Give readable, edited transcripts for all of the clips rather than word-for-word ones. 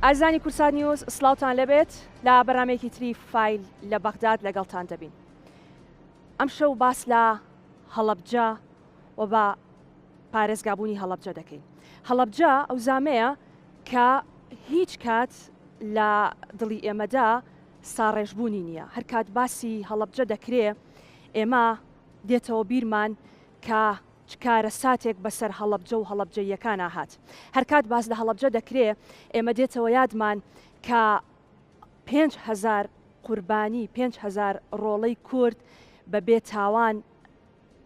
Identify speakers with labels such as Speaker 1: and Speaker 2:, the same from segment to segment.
Speaker 1: ئازانی کورسان نیوز سلااوان لەبێت لە بەرنمەیەکی تری فایل لە بەغداد لەگەڵتان دەبین. ئەم شەو باس لە هەڵەبجە و بە پارێزگابوونی هەڵەبجە دەکەین. هەڵەبجە ئەو زامەیە کە هیچ کات لە دڵی ئێمەدا ساڕێژبوونی نییە. هەر کات باسی هەڵەبجە دەکرێ ئێمە دێتەوە بیرمان کە چکارە ساتێک بەسەر هەڵەبجە و هەڵەبجەیەکان هات. هەر کات باس لە هەڵەبجە دەکرێ ئێمە دێتەوە یادمان کە 5,000 قوربانی 5,000 ڕۆڵەی کورد بە بێتاوان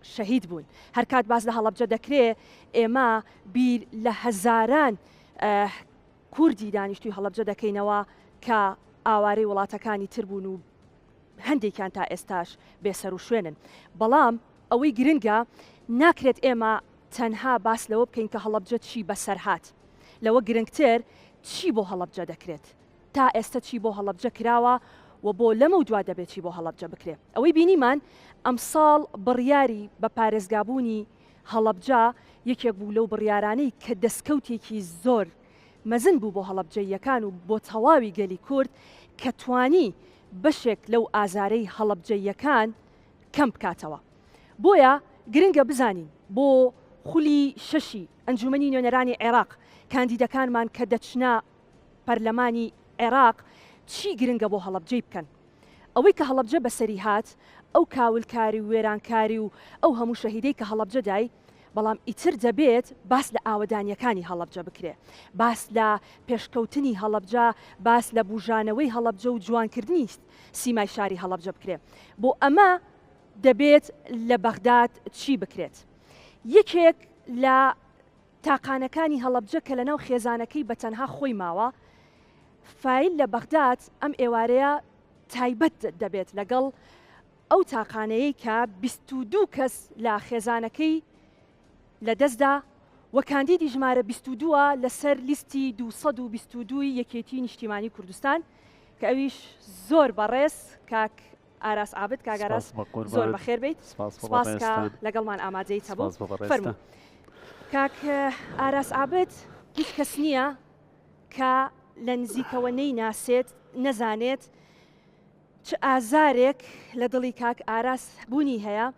Speaker 1: شەهید بوون. هەر کات باس لە هەڵەبجە دەکرێ ئێمە بیر لە هەزاران کوردی دانیشتوی هەڵەبجە دەکەینەوە کە ئاوارەی وڵاتەکانی تر بوون و هەندێکیان تا ئێستاش بێسەر و شوێنن. بەڵام ئەوەی گرنگە ناکرێت ئێمە تەنها باس لەوە بکەین کە هەڵەبجە چی بەسەر هات. لەوە گرنگتر چی بۆ هەڵەبجە دەکرێت. تا ئێستا چی بۆ هەڵەبجە کراوە و بۆ لەمە و دوا دەبێت چی بۆ هەڵەبجە بکرێت. ئەوەی بینیمان ئەمساڵ بڕیاری بە پارێزگابوونی هەڵەبجە یەکێک بوو لەو بڕیارانەی کە دەستکەوتێکی زۆر مەزن بوو بۆ هەڵەبجەیەکان و بۆ تەواوی گەلی کورد کە توانی بەشێک لەو ئازارەی هەڵەبجەیەکان کەم بکاتەوە. بۆیە گرنگە بزانین بۆ خولی شەشی ئەنجومەنی نوێنەرانی عێراق کاندیدەکانمان کە دەچنە پەرلەمانی عێراق چی گرنگە بۆ هەڵەبجەی بکەن. ئەوەی کە هەڵەبجە بەسەری هات ئەو کاولکاری و وێرانکاری و ئەو هەموو شەهیدەی کە هەڵەبجە دای، بەڵام ئیتر دەبێت باس لە ئاوەدانیەکانی هەڵەبجە بکرێ، باس لە پێشکەوتنی هەڵەبجە، باس لە بوژانەوەی هەڵەبجە و جوانکردنی سیمای شاری هەڵەبجە بکرێ. بۆ ئەمە دەبێت لە بەغداد چی بکرێت. یەکێک لە تاقانەکانی هەڵەبجە کە لەناو خێزانەکەی بە تەنها خۆی ماوە، فایل لە بەغداد ئەم ئێوارەیە تایبەت دەبێت لەگەڵ ئەو تاقانەیەی کە 22 کەس لە خێزانەکەی لەدەستدا وە کاندیدی ژمارە 22 لەسەر لیستی 222 یەکێتی نیشتیمانی کوردستان کە ئەویش زۆر بەڕێز کاک ئاراس عابد. کاک ئاراس زۆر بەخێر بیت. سپاس کە لەگەڵمان ئامادەیت هەبوو. فەرموو کاک ئاراس عابد هیچ کەس نییە کە لە نزیکەوە نەیناسێت نەزانێت چ ئازارێک لە دڵی کاک ئاراس بوونی هەیە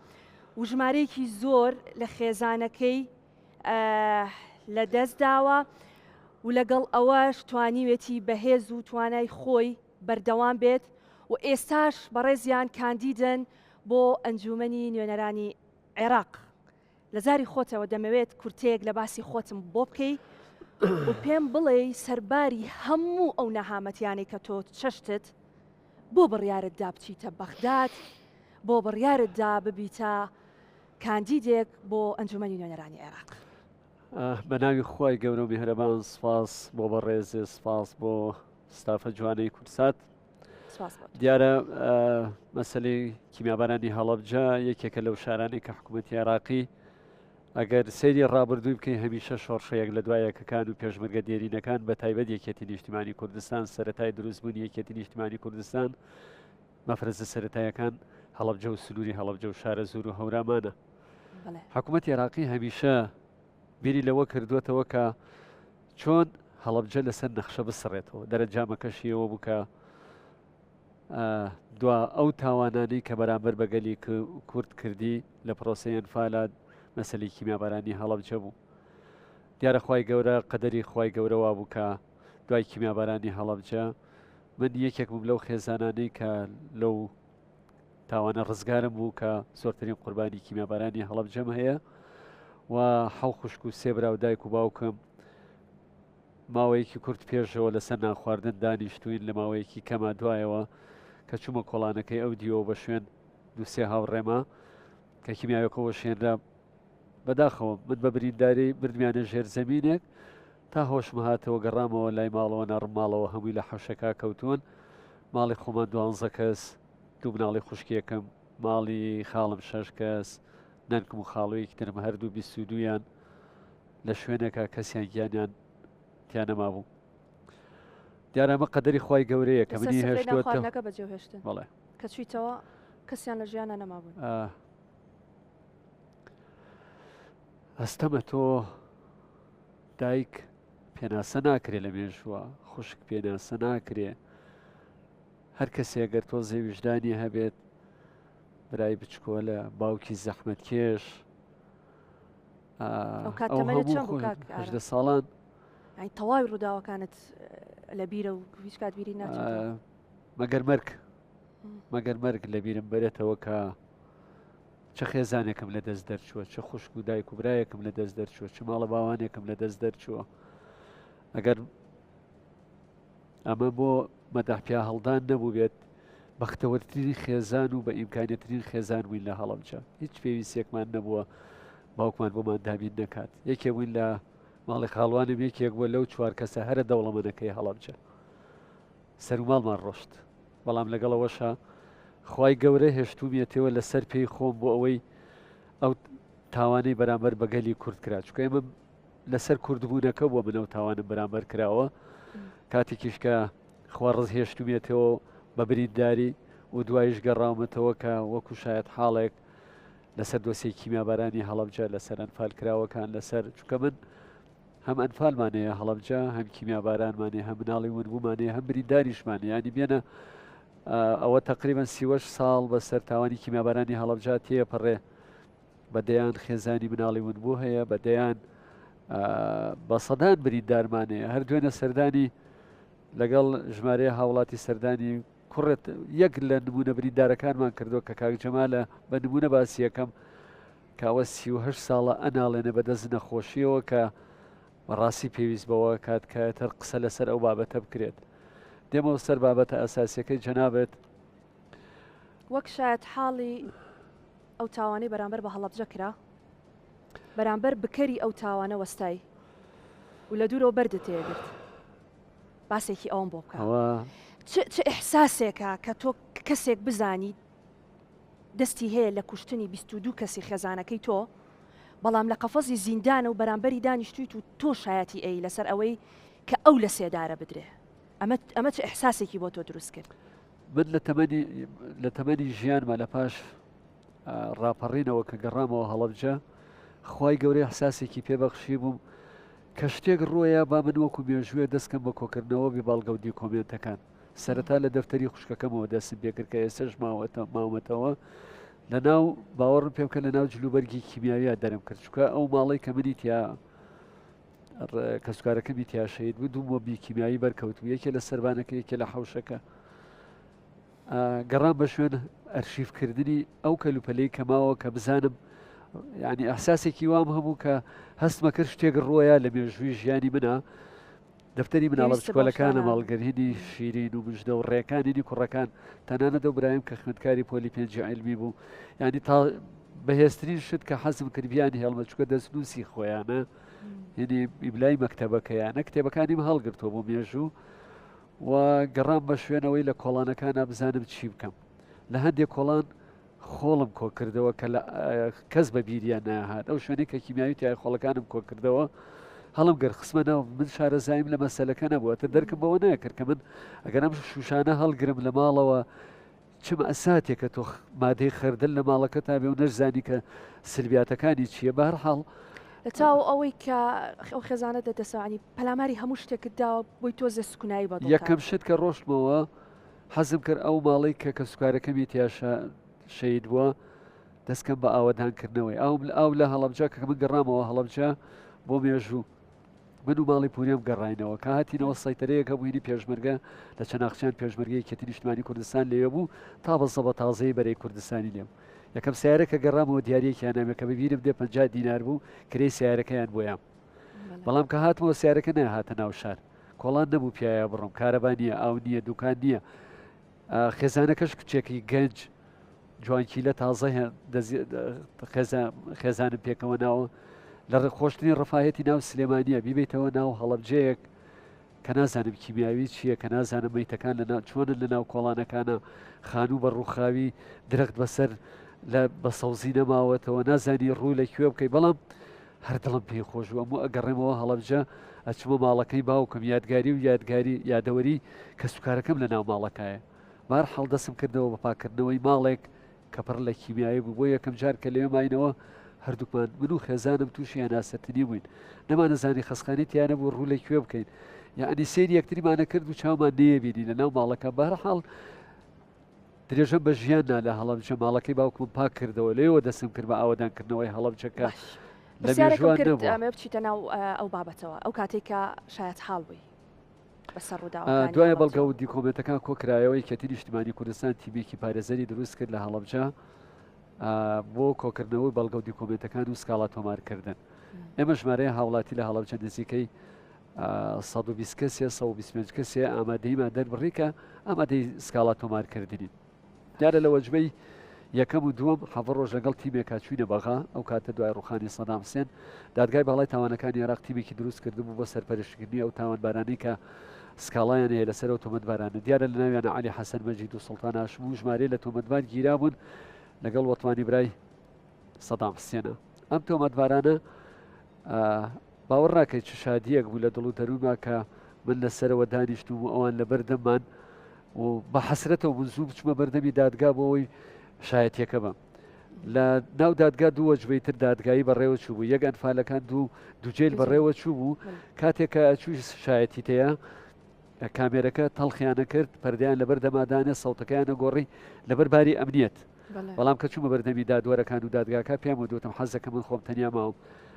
Speaker 1: و ژمارەیەکی زۆر لە خێزانەکەی لە دەست داوە و لەگەڵ ئەوەش توانیوێتی بەهێز و توانای خۆی بەردەوام بێت و ئێستاش بەڕێزیان کاندیدن بۆ ئەنجومەنی نوێنەرانی عێراق. لە زاری خۆتەوە دەمەوێت کورتەیەک لە باسی خۆتم بۆ بکەی و پێم بڵێ سەرباری هەموو ئەو نەهامەتیانەی کە تۆ چەشتت بۆ بڕیارتدا بچیتە بەغداد، بۆ بڕیارتدا ببیتە کاندیدێک بۆ ئەنجومەنی نوێنەرانی عێراق.
Speaker 2: بە ناوی خۆی گەورە و میهرەبان سپاس بۆ بەڕێزێ، سپاس بۆ ستافە جوانەی کورسات. دیارە مەسلەی کیمیابارانی هەڵەبجە یەکێکە لەو شارانی کە حکوومەتی عێراقی ئەگەر سەیری ڕابردووی بکەی هەمیشە شۆڕشەیەک لە دوای یەکەکان و پێشمەرگە دیێرینەکان بە تایبەت یەکێتی نیشتیمانی کوردستان سەرەتای دروستبوونی یەکێتی نیشتیمانی کوردستان مەفرەزە سەرەتایەکان هەڵەبجە و سنووری هەڵەبجە و شارە زۆر و هەورامانە. حکوومەتی عێراقی هەمیشە بیری لەوە کردوێتەوە کە چۆن هەڵەبجە لەسەر نەخشە بسڕێتەوە. دەرەنجامەکەشیەوە بووکە دوا ئەو تاوانانی کە بەرامبەر بەگەلی کورد کردی لە پرۆسەی ئەنفالات مەسەلەی کیمیابارانی هەڵەبجە بوو. دیارە خوای گەورە قەدەری خوای گەورەوە بوو کە دوای کیمیابارانی هەڵەبجە من یەکێک بووم لەو خێزانانەی کە لەو تاوانە ڕزگارم بوو کە زۆرترین قوربانی کیمیابارانی هەڵەبجەم هەیە و حەو خوشک و سێ برا و دایک و باوکم ماوەیەکی کورت پێشەوە لەسەر ناخواردن دانیشتوین لە ماوەیەکی کەما دوایەوە کە چوومە کۆڵانەکەی ئەو دیەوە بە شوێن دووسێ هاوڕێمە کە کیمیاوەکەەوە شێنرا بەداخەوە من بە برینداری بردمیانە ژێر زەمینێک تا هۆشمە هاتەوە گەڕامەوە لای ماڵەوە نەڕماڵەوە هەمووی لە حەوشەکە کەوتون. ماڵی خۆمان 12 کەس، دوو مناڵی خوشکیەکەم، ماڵی خاڵم 6 کەس، نەنکم و خاڵۆیەکی ترم هەردوو 22یان لە شوێنێکە کەسیان گیانیان تیانەما بوو. دیارە ئەمە قەدەری خوای گەورەیە کە منی هێشتووەتەوە
Speaker 1: بەجێهێشتن کە چیتەوە کەسیان لە ژیانە نەمابوون.
Speaker 2: ئەستەمە تۆ دایک پێناسە ناکرێت لە مێژووە خوشک پێناسە ناکرێ هەر کەسێک گەر تۆزێ وجدانی هەبێت برای بچکۆلە باوکی زەحمەتکێش
Speaker 1: ئەو کات تەمەنت چەند بوو کاک ئارا؟
Speaker 2: 18 ساڵان
Speaker 1: یعنی تەواوی ڕووداوەکانت لە بیرە و هیچ کات بیری ناچێتەوە؟
Speaker 2: مەگەر مەرگ لە بیرم بەرێتەوە کە چه خێزانێکم لە دەست دەرچووە، چه خوشک و دایک و برایەکم لە دەست دەرچووە، چ ماڵە باوانێکم لە دەست دەرچووە. ئەگەر ئەمە بۆ مەدەحپیا هەڵدان نەبوو بێت بەختەوەرترین خێزان و بە ئیمکانیەترین خێزان بووین لە هەڵەبجە. هیچ پێویستێکمان نەبووە باوکمان بۆمان دابین نەکات. یەکێ بووین لە ماڵی خاڵوانم، یەکێک بووە لەو 4 کەسە هەرە دەوڵەمەندەکەی هەڵەبجە. سەر و ماڵمان ڕۆشت، بەڵام لەگەڵەوەشە خوای گەورە هێشتومێتەوە لەسەر پێی خۆم بۆ ئەوەی ئەو تاوانەی بەرامبەر بەگەلی کورد کرا، چونکە ئێمە لەسەر کوردبوونەکە بۆ من ئەو تاوانم بەرامبەر کراوە. کاتێکیش کە خوا ڕز هێشتومێتەوە بە برینداری و دوایش گەڕاومەتەوە کە وەکو شاید حاڵێک لەسەر دۆسیی کیمیابارانی هەڵەبجە لەسەر ئەنفال کراوەکان لەسەر، چونکە من هەم ئەنفالمانەیە هەڵەبجە، هەم کیمیابارانمانێ، هەم مناڵی ونبوومانێ، هەم برینداریشمانێ. ینی بێنە ئەوە تقریبان 38 ساڵ بەسەر تاوانی کیمیابارانی هەڵەبجە تێپەڕێ. بەدەیان خێزانی مناڵی ونبوو هەیە، بەدەیان بە سەدان بریندارمانەیە. هەر دوێنە سەردانی لەگەڵ ژمارە هاوڵاتی سەردانی کوڕێت یەک لە نمونە بریندارەکانمان کردووە کە کاک جەمالە بە نمونە باسی یەکەم کاوە 38 ساڵە ئەناڵێنە بەدەست نەخۆشیەوە کە بەڕاستی پێویست بەوە کات کاتەر قسە لەسەر ئەو بابەتە بکرێت. دێمەوە سەر بابەتە ئەساسیەکەی جەنابێت
Speaker 1: وەک شاید حاڵی ئەو تاوانەی بەرامبەر بە هەڵەبجە کرا، بەرامبەر بکەری ئەو تاوانە وەستای و لە دوورەوە بەردت تێگرت. باسێکی ئەوم بۆ بکە. چ ئیحساسێکە کە تۆ کەسێک بزانی دەستی هەیە لە کوشتنی 22 کەسی خێزانەکەی تۆ، بەڵام لە قەفەزی زیندانە و بەرامبەری دانیشتویت و تۆ شایەتی ئەی لەسەر ئەوەی کە ئەو لە سێدارە بدرێ. ئەمە چ ئیحساسێکی بۆ تۆ دروست کرد؟
Speaker 2: من لە تەمەنی ژیانمە لە پاش ڕاپەڕینەوە کە گەڕامەوە هەڵەبجە خوای گەورەی ئیحساسێکی پێبەخشی بووم کە شتێک ڕۆیە با من وەکو مێژوویە دەستکەم بە کۆکردنەوە بێ باڵگەودی کۆمنتەکان. سەرەتا لە دەفتەری خوشکەکەمەوە دەستم پێکرد کە ئێستش ماوەتەوە لە ناو باوەڕم پێم کە لە ناو جلوبەرگی کیمیاویە دەرم کرد، چونکە ئەو ماڵی کە منی تیا کەسوکارەکەمی تیاشەید بوو دوو مۆبی کیمیایی بەرکەوتو، یەکێ لە سەربانەکە، یەکێ لە حەوشەکە. گەڕام بە شوێن ئەرشیفکردنی ئەو کەلوپەلەی کەماوە کە بزانم، یعنی ئەحساسێکی وام هەبوو کە هەستمە کرد شتێک ڕۆیە لە مێژووی ژیانی منە. دەفتەری مناڵە بچکۆلەکانە ماڵگەرهێنی شیرین و مژدە و ڕێەکانینی کوڕەکان تەنانەت ئەو برایم کە خزمەتکاری پۆلی پێنج عیلمی بوو، ینی تا بەهێزترین شت کە حەزم کردیان هێڵمە چووکە دەستنووسی خۆیانە، یعنی ئیبلای مەکتەبەکەیانە کتێبەکانیم هەڵگرتەوە بۆ مێژوو و گەڕام بە شوێنەوەی لە کۆڵانەکانە بزانم چی بکەم. لە هەندێک کۆڵان خۆڵم کۆ کردەوە کە کەس بە بیریان ناهات، ئەو شوێنەی کە کیمیاوی تای خۆڵەکانم کۆ کردەوە هەڵم گەر خسمەنەوە. من شارەزایم لە مەسەلەکە نەبووە تر دەرکم بەوە نەکرد کە من ئەگەرم شوشانە هەڵگرم لە ماڵەوە چم ئەساتێکە تۆ مادەی خردل لە ماڵەکە تا بێ و نەشزانی کە سلبیاتەکانی چییە. بە هەر حاڵ
Speaker 1: لە تاو ئەوەی کە ئەو خێزانە دەدەسانی پەلاماری هەموو شتێکت داوە بۆی تۆ زەسکونایی بە
Speaker 2: یەکەم شت کە ڕۆشتمەوە حەزم کرد ئەو ماڵی کە کەسوکارەکەمی تیاشە شەید بووە دەستکەم بە ئاوەدانکردنەوەی ئاو لە هەڵەبجە کە من گەڕامەوە هەڵەبجە بۆ مێژوو من و ماڵی پوریم گەڕینەوە کە هاتینەوە سەیتەرەیەکە بووینی پێشمەرگە لە چەناخچیان پێشمەرگەی کێتی نیشتمانی کوردستان لێ بوو تا بەسە بە تازەی بەرەی کوردستانی لێم. یەکەم سیارەکە گەڕامەوە دیارەکیان نامێکە ببینم دێ 50 دینار بوو کرێی سیارەکەیان بۆیان، بەڵام کە هاتمەوە سیارەکە نەهاتە ناو شار، کۆڵان نەبوو پیاە بڕۆم، کارەبا نییە، ئاو نییە، دوکان نییە. خێزانەکەش کچێکی گەنج جوانکی لە تازە خێزانم پێکەوە ناوە لە خۆشتنی ڕفاهەتی ناو سلێمانیە بیبیتەوە ناو هەڵەبجەیەک کە نازانم کیمیاوی چییە، کە نازانم مەیتەکان چۆنن لە ناو کۆڵانەکانە خانوو بە ڕووخاوی درەخت بەسەر بە سەوزی نەماوەتەوە، نازانی ڕوو لە کوێ بکەی. بەڵام هەر دڵم پێی خۆش بوو ئەموو ئەگەڕێمەوە هەڵەبجە ئەچمە ماڵەکەی باوکم یادگاری و یادەوەری کە سوکارەکەم لە ناو ماڵەکایە. بار هەڵدەسم کردەوە بە پاکردنەوەی ماڵێک کە پڕ لە کیمیایی بوو بۆ یەکەم جار کە لێ ماینەوە هەردووکمان من و خێزانم تووشی هەناسەتنی بووین، نەمانەزانی خەسخانی تیانە بوو ڕوو لە کوێ بکەین. یعنی سێری یەکتریمانە کرد و چاومان نەیەبینی لە ناو ماڵەکە بەهەرحاڵ درێژەم بە ژیاننا لە هەڵەبجە ماڵەکەی باوکم پاک کردەوە لێەوە دەسم کرد بە ئاوەدانکردنەوەی هەڵەبجەکە لە مێژوان نەبووە.
Speaker 1: ئەمە بچیتە ناو ئەو بابەتەوە ئەو کاتێککە شاید حاڵ بووی بەسەر ڕوودا
Speaker 2: دوایە بەڵگە و دیکۆمنتەکان کۆکرایەوەی کەتی نیشتیمانی کوردستان تیمێکی پارێزەری دروست کرد لە هەڵەبجە بۆ کۆکردنەوەی بەڵگە و دیکۆمنتەکان و سکاڵا تۆمارکردن. ئێمە ژمارەیە هاوڵاتی لە هەڵەبجە نزیکەی 120 کەسێ 125 کەسێ ئامادەیمان دەربڕیکە ئامادەی سکاڵا تۆمارکردنی. دیارە لە وەجبەی یەکەم و دووەم حەڤە ڕۆژ لەگەڵ تیمێکا چوینە بەغا ئەو کاتە دوای ڕوخانی سەدام حوسێن دادگای باڵای تاوانەکانی عێراق تیمێکی دروست کردبوو بۆ سەرپەرشتکردنی ئەو تاوانبارانەی کە سکاڵایان هەیە لەسەر ئەو تۆمەتبارانە. دیارە لە ناویانە عەلی حەسەن مەجید و سوڵتان هاشم و ژمارەی لە تۆمەتبار گیرا بوون لەگەڵ وەتوانی برای سەدام حوسێنە. ئەم تۆمەتبارانە باوەڕ ناکەیت چ شادیەک بوو لە دڵ و دەروما کە من لەسەرەوە دانیشتوم و ئەوان لە بەردەممان و بە حەسرەتەوە من زوو بچمە بەردەمی دادگا بۆەوەی شایەتیەکە بم. لە ناو دادگا دوو وەجبەی تر دادگایی بەڕێوە چوو بوو یەک ئەنفالەکان دووجێل بەڕێوە چوو بوو کاتێککە ئەچووی شایەتی تەیە کامێرەکە تەڵخیانە کرد پەردەیان لەبەر دەمادانێت سەوتەکەیانە گۆڕی لەبەر باری ئەمنیەت. بەڵام کە چوومە بەردەمی دادوەرەکان و دادگاکە پێم وتم حەزەکە من خۆم تەنیا ماوم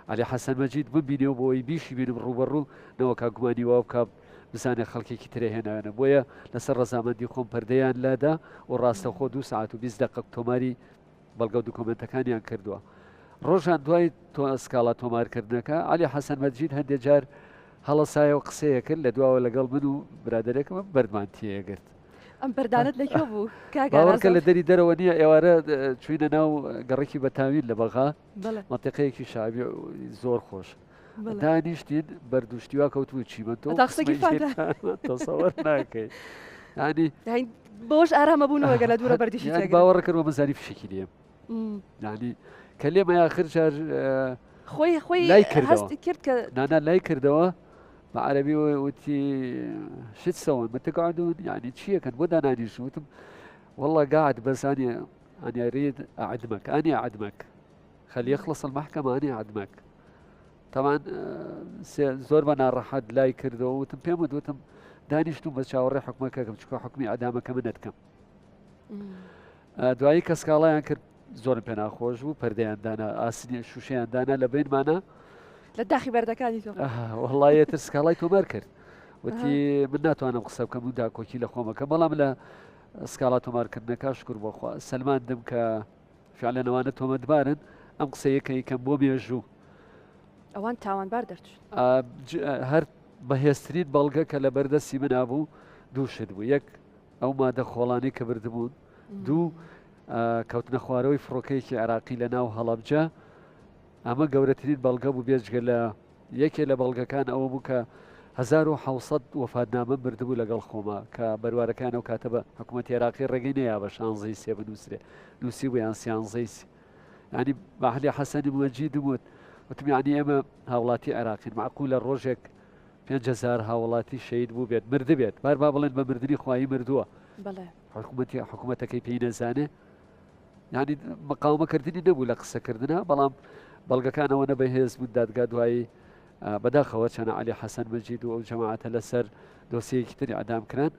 Speaker 2: عەلی حەسەن مەجید ببینێەوە بۆی بیشی بینم ڕوبەڕوو نەوەکە گومانی وا بکە بزانێ خەڵکێکی ترێ هێناوێنە بۆیە لەسەر ڕەزامەندی خۆم پەردەیان لادا و ڕاستەخۆ 2 ساعت و 20 دقیقە تۆماری بەڵگە و دوکۆمنتەکانیان کردووە. ڕۆژان دوای سکاڵا تۆمارکردنەکە عەلی حەسەن مەجید هەندێک جار هەڵەسایەوە قسەیە کرد لە دواوە لەگەڵ من و برادەرێکم بەردمان تێگرت.
Speaker 1: ئەم بەردانت لەکوێ بوو
Speaker 2: باوەڕکە لە دەری دەرەوە نییە ئێوارە چوینە ناو گەڕێکی بەتاوین لە بەغا مەنتیقەیەکی شابی زۆر خۆش دانیشتین بەردوشتیوا کەوتووە چیمەتەوە تەسەوەر ناکەیت ینی
Speaker 1: بۆش ئارامە بوونەوە گە لە دوورە بەردیشی
Speaker 2: باوەڕ کردوە مەزاری فشێکی لێم ینی کە لێمە یاخر جار
Speaker 1: خۆی
Speaker 2: لای کردەوە
Speaker 1: کرد کە
Speaker 2: نانا لای کردەوە بعربي وتي شو تسوون؟ متى تقعدون؟ يعني شيء كان بدا نادي شوتم والله قاعد بس أنا أريد أعدمك، أنا أعدمك خلي يخلص المحكمة أنا أعدمك. طبعا زور بنا رحد لا يكردو وتم بيمد وتم دانيشتم بس شاوري حكمك كم شكو حكمي أدامك منتكم. دعائي كسكالا ينكر زور بنا خوش وبرديان دانا أسني شوشيان دانا لبين معنا
Speaker 1: لداخل بردەکانی تۆ
Speaker 2: والله یەتر سکاڵای تۆمار کرد وتی من ناتوانم قسە بکەم و داکۆکی لە خۆمەکە بەڵام لە سکاڵا تۆمارکردنەکە شکر بۆخوا سەلماندم کە فعلەنەوانە تۆمەتبارن ئەم قسەیەکە یکەم بۆ مێژوو
Speaker 1: ئەوان تاوانبار دەرچوون
Speaker 2: هەر بەهێزترین بەڵگە کە لە بەردەستی منابوو دوو شت بوو یەک ئەو مادە خۆڵانەی کە بردبوون دوو کەوتنە خوارەوەی فڕۆکەیەکی عێراقی لە ناو هەڵەبجە ئەمە گەورەترین بەڵگە بوو بێجگە لە یەکێ لە بەڵگەکان ئەوە بوو کە 1970 وەفاتنامە بردبوو لەگەڵ خۆما کە بەروارەکانەوە کاتە بە حکوومەتی عێراقی ڕێگەی نەیە بە 16 سێ بنووسرێ نووسی بوو یان 13 ینی بەعەلی حەسەنی مەجید وت وتم یعنی ئێمە هاوڵاتی عێراقین معقولە ڕۆژێک 5000 هاوڵاتی شەید بوو بێت مردبێت بار با بڵێن بە مردنی خوایی مردووە حکوومەتەکەی پێی نەزانێ ینی مقاومەکردنی نەبوو لە قسەکردنە بەڵام بەڵگەکانەوە نە بەهێز بوو دادگا دوایی بەداخەوە چەنە عەلی حەسەن مەجید و ئەو جەماعەتە لەسەر دۆسیەیەکی تری ئەدامکران